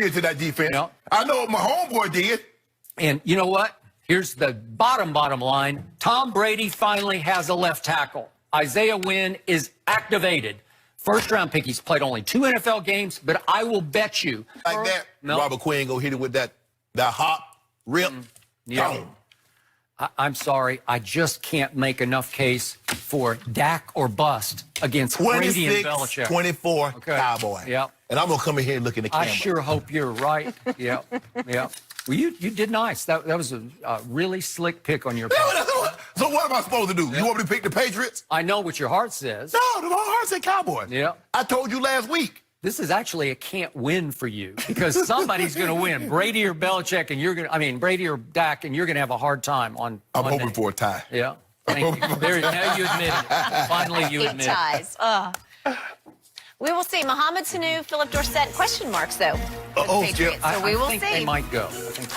did to that defense. You know? I know what my homeboy did. And you know what? Here's the bottom line. Tom Brady finally has a left tackle. Isaiah Wynn is activated. First-round pick. He's played only 2 NFL games, but I will bet you. Like that, Robert Quinn go hit it with that hop, rip. Yeah. I'm sorry. I just can't make enough case for Dak or bust against Brady and Belichick. 26-24 Cowboy. Yep. And I'm going to come in here and look in the camera. I sure hope you're right. Yep. Yep. Well, you did nice. That was a really slick pick on your part. So what am I supposed to do? You want me to pick the Patriots? I know what your heart says. No, my heart said Cowboys. Yeah. I told you last week. This is actually a can't win for you because somebody's going to win. Brady or Belichick, and you're going to, I mean, Brady or Dak, and you're going to have a hard time on I'm Monday. hoping for a tie. Yeah. Thank you. Now you admit it. Finally, you admit it. Ties. We will see. Mohamed Sanu, Philip Dorsett, question marks, though. Patriots. So we will I think see. they might go.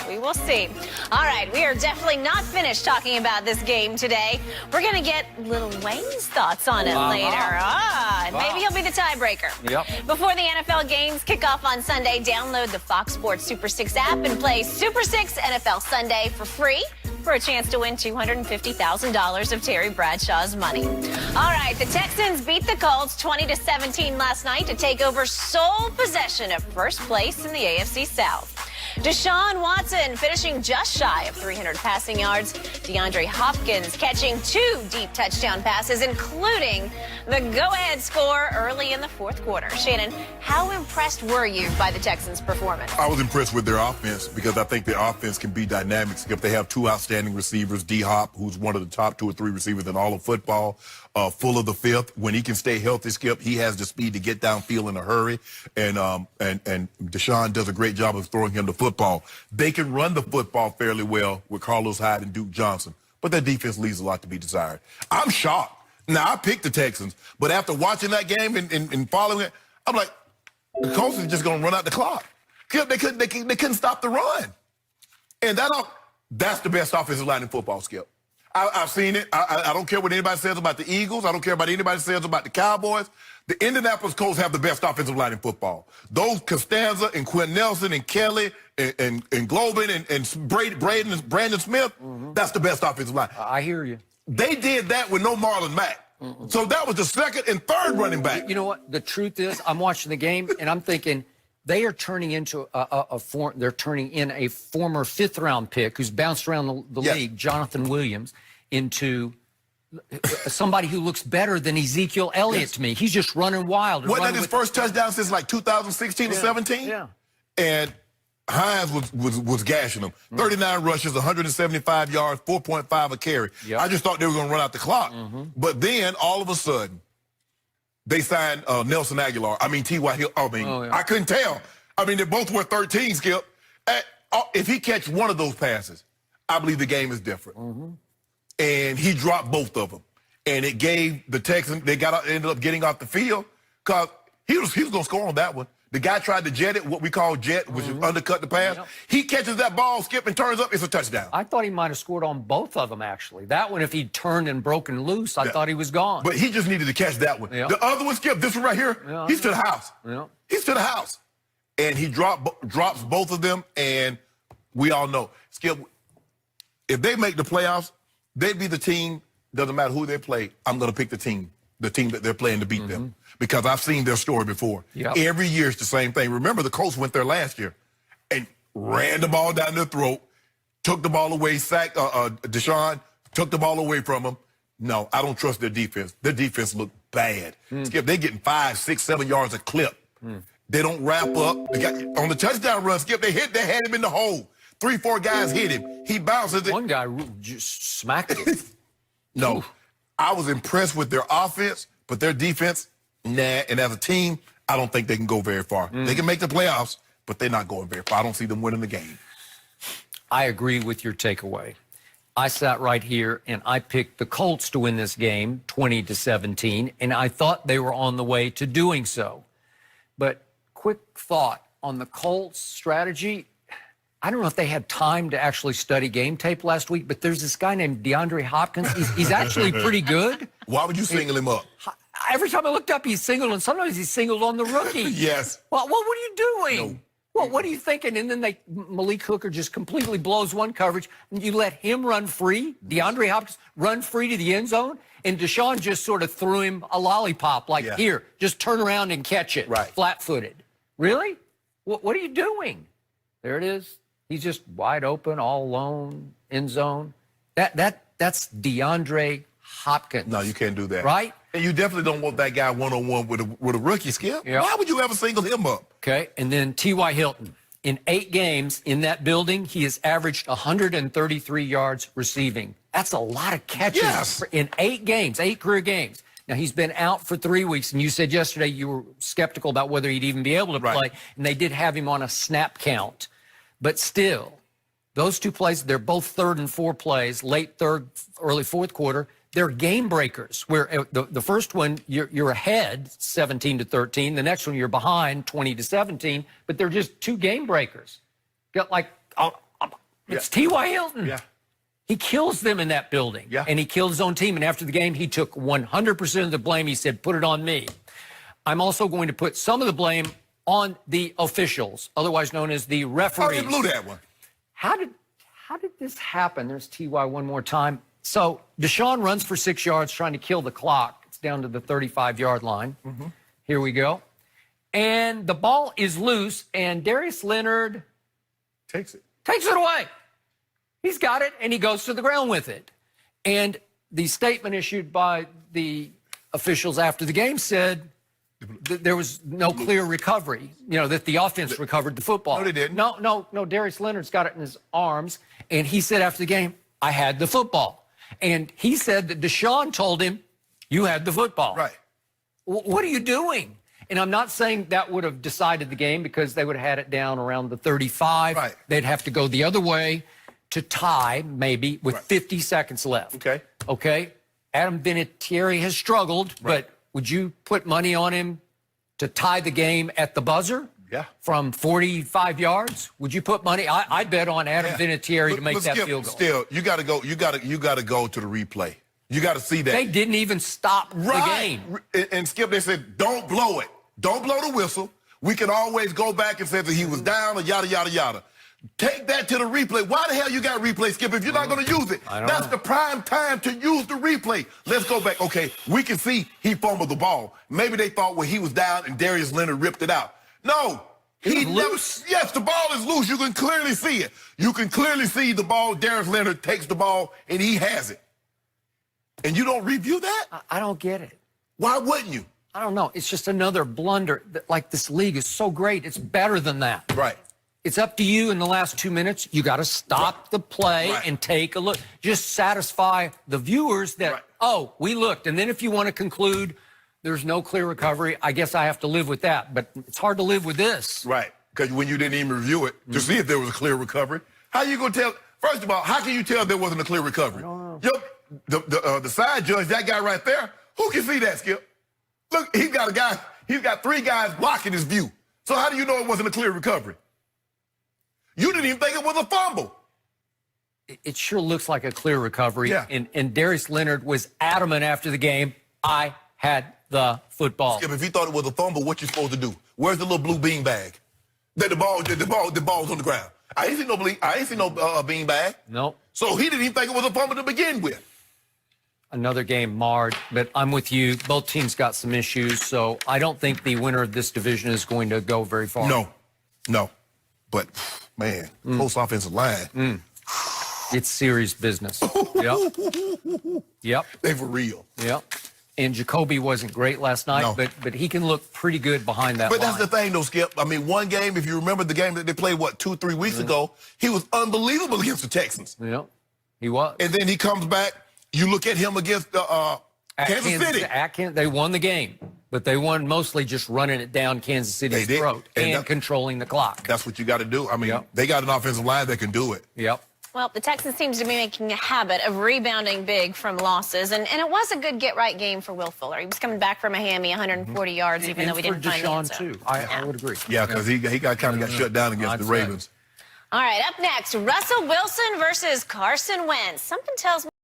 We will see. All right, we are definitely not finished talking about this game today. We're going to get Lil Wayne's thoughts on it later. And maybe he'll be the tiebreaker. Yep. Before the NFL games kick off on Sunday, download the Fox Sports Super 6 app and play Super 6 NFL Sunday for free for a chance to win $250,000 of Terry Bradshaw's money. All right, the Texans beat the Colts 20-17 last night to take over sole possession of first place in the AFC South. Deshaun Watson finishing just shy of 300 passing yards. DeAndre Hopkins catching 2 deep touchdown passes, including the go-ahead score early in the fourth quarter. Shannon, how impressed were you by the Texans' performance? I was impressed with their offense because I think their offense can be dynamic. If they have 2 outstanding receivers, D-Hop, who's one of the top 2 or 3 receivers in all of football, Full of the fifth. When he can stay healthy, Skip, he has the speed to get downfield in a hurry. And Deshaun does a great job of throwing him the football. They can run the football fairly well with Carlos Hyde and Duke Johnson, but their defense leaves a lot to be desired. I'm shocked. Now, I picked the Texans, but after watching that game and following it, I'm like, the Colts are just going to run out the clock. They couldn't stop the run. And that's the best offensive line in football, Skip. I've seen it. I don't care what anybody says about the Eagles. I don't care what anybody says about the Cowboys. The Indianapolis Colts have the best offensive line in football. Those Costanza and Quinn Nelson and Kelly and Globin and Brandon Smith, that's the best offensive line. I hear you. They did that with no Marlon Mack. So that was the second and third running back. You know what? The truth is, I'm watching the game and I'm thinking they are turning into they're turning in a former 5th round pick who's bounced around the league, Jonathan Williams, into somebody who looks better than Ezekiel Elliott to me. He's just running wild. Wasn't that his first touchdown since like 2016 or 17? Yeah. And Hines was gashing them. 39 rushes, 175 yards, 4.5 a carry. Yep. I just thought they were going to run out the clock. But then, all of a sudden, they signed Nelson Aguilar. I mean, T.Y. Hill. I couldn't tell. I mean, they both were 13, Skip. If he catches one of those passes, I believe the game is different. And he dropped both of them. And it gave the Texans, ended up getting off the field because he was going to score on that one. The guy tried to jet it, what we call jet, which is undercut the pass. He catches that ball, Skip, and turns up. It's a touchdown. I thought he might have scored on both of them, actually. That one, if he'd turned and broken loose, I thought he was gone. But he just needed to catch that one. The other one, Skip, this one right here, he's to the house. He's to the house. And he drops both of them, and we all know. Skip, if they make the playoffs, they'd be the team, doesn't matter who they play, I'm going to pick the team that they're playing to beat them. Because I've seen their story before. Every year it's the same thing. Remember, the Colts went there last year and ran the ball down their throat, took the ball away, sacked Deshaun, took the ball away from him. No, I don't trust their defense. Their defense looked bad. Skip, they're getting 5, 6, 7 yards a clip. They don't wrap up. They got, on the touchdown run, Skip, they had him in the hole. 3, 4 guys hit him. He bounces it. One guy just smacked it. No, I was impressed with their offense, but their defense, nah. And as a team, I don't think they can go very far. They can make the playoffs, but they're not going very far. I don't see them winning the game. I agree with your takeaway. I sat right here and I picked the Colts to win this game 20-17, and I thought they were on the way to doing so. But quick thought on the Colts strategy. I don't know if they had time to actually study game tape last week, but there's this guy named DeAndre Hopkins. He's actually pretty good. Why would you single him up? Every time I looked up, he's singled, and sometimes he's singled on the rookie. Yes. Well, what are you doing? Well, what are you thinking? And then Malik Hooker just completely blows one coverage, and you let him run free, DeAndre Hopkins run free to the end zone, and Deshaun just sort of threw him a lollipop, like, here, just turn around and catch it, flat-footed. Really? What are you doing? There it is. He's just wide open, all alone, end zone. That's DeAndre Hopkins. No, you can't do that. Right? And you definitely don't want that guy one-on-one with a rookie, Skip. Yep. Why would you ever single him up? Okay, and then T.Y. Hilton. In 8 games in that building, he has averaged 133 yards receiving. That's a lot of catches in 8 games, 8 career games. Now, he's been out for 3 weeks, and you said yesterday you were skeptical about whether he'd even be able to play, and they did have him on a snap count. But still, those 2 plays, they're both 3rd and 4 plays, late 3rd, early 4th quarter. They're game breakers, where the first one, you're ahead 17-13. The next one, you're behind 20-17. But they're just 2 game breakers. Got like, it's T.Y. Hilton. Yeah. He kills them in that building. Yeah. And he killed his own team. And after the game, he took 100% of the blame. He said, put it on me. I'm also going to put some of the blame on the officials, otherwise known as the referees. Oh, you blew that one. How did this happen? There's T.Y. one more time. So Deshaun runs for 6 yards trying to kill the clock. It's down to the 35-yard line. Here we go. And the ball is loose, and Darius Leonard takes it away. He's got it, and he goes to the ground with it. And the statement issued by the officials after the game said that there was no clear recovery, that the offense recovered the football. No, they didn't. No, Darius Leonard's got it in his arms, and he said after the game, I had the football. And he said that Deshaun told him, you had the football. Right. What are you doing? And I'm not saying that would have decided the game, because they would have had it down around the 35. Right. They'd have to go the other way to tie, maybe, with 50 seconds left. Okay? Adam Vinatieri has struggled, but would you put money on him to tie the game at the buzzer? Yeah. From 45 yards? Would you put money? I bet on Adam Vinatieri to make that field goal. Still, you got to go. You got to go to the replay. You got to see that. They didn't even stop the game. And Skip, they said, don't blow it. Don't blow the whistle. We can always go back and say that he was down or yada, yada, yada. Take that to the replay. Why the hell you got replay, Skip, if you're not going to use it? That's the prime time to use the replay. Let's go back. Okay, we can see he fumbled the ball. Maybe they thought, well, he was down and Darius Leonard ripped it out. No. He loose. Yes, the ball is loose. You can clearly see it. You can clearly see the ball. Darius Leonard takes the ball, and he has it. And you don't review that? I don't get it. Why wouldn't you? I don't know. It's just another blunder. Like, this league is so great. It's better than that. Right. It's up to you in the last 2 minutes. You got to stop the play and take a look. Just satisfy the viewers that, oh, we looked. And then if you want to conclude there's no clear recovery, I guess I have to live with that. But it's hard to live with this. Right. Because when you didn't even review it to see if there was a clear recovery, how you going to tell? First of all, how can you tell there wasn't a clear recovery? I don't know. The side judge, that guy right there, who can see that, Skip? Look, he's got 3 guys blocking his view. So how do you know it wasn't a clear recovery? You didn't even think it was a fumble. It sure looks like a clear recovery. Yeah. And Darius Leonard was adamant after the game, I had the football. Skip, if he thought it was a fumble, what you supposed to do? Where's the little blue bean bag? The ball's on the ground. I ain't seen no bean bag. Nope. So he didn't even think it was a fumble to begin with. Another game marred, but I'm with you. Both teams got some issues, so I don't think the winner of this division is going to go very far. No. But, man, close offensive line. It's serious business. Yep. They for real. Yep. And Jacoby wasn't great last night, but he can look pretty good behind that line. But that's the thing, though, Skip. I mean, one game, if you remember the game that they played, 2-3 weeks ago, he was unbelievable against the Texans. Yeah, he was. And then he comes back. You look at him against Kansas City. They won the game, but they won mostly just running it down Kansas City's throat and controlling the clock. That's what you got to do. I mean, they got an offensive line that can do it. Yep. Well, the Texans seems to be making a habit of rebounding big from losses, and it was a good get-right game for Will Fuller. He was coming back from Miami, 140 yards, even though we didn't find the end zone. Too. I would agree. Yeah, because he kind of got shut down against the Ravens. All right, up next, Russell Wilson versus Carson Wentz. Something tells me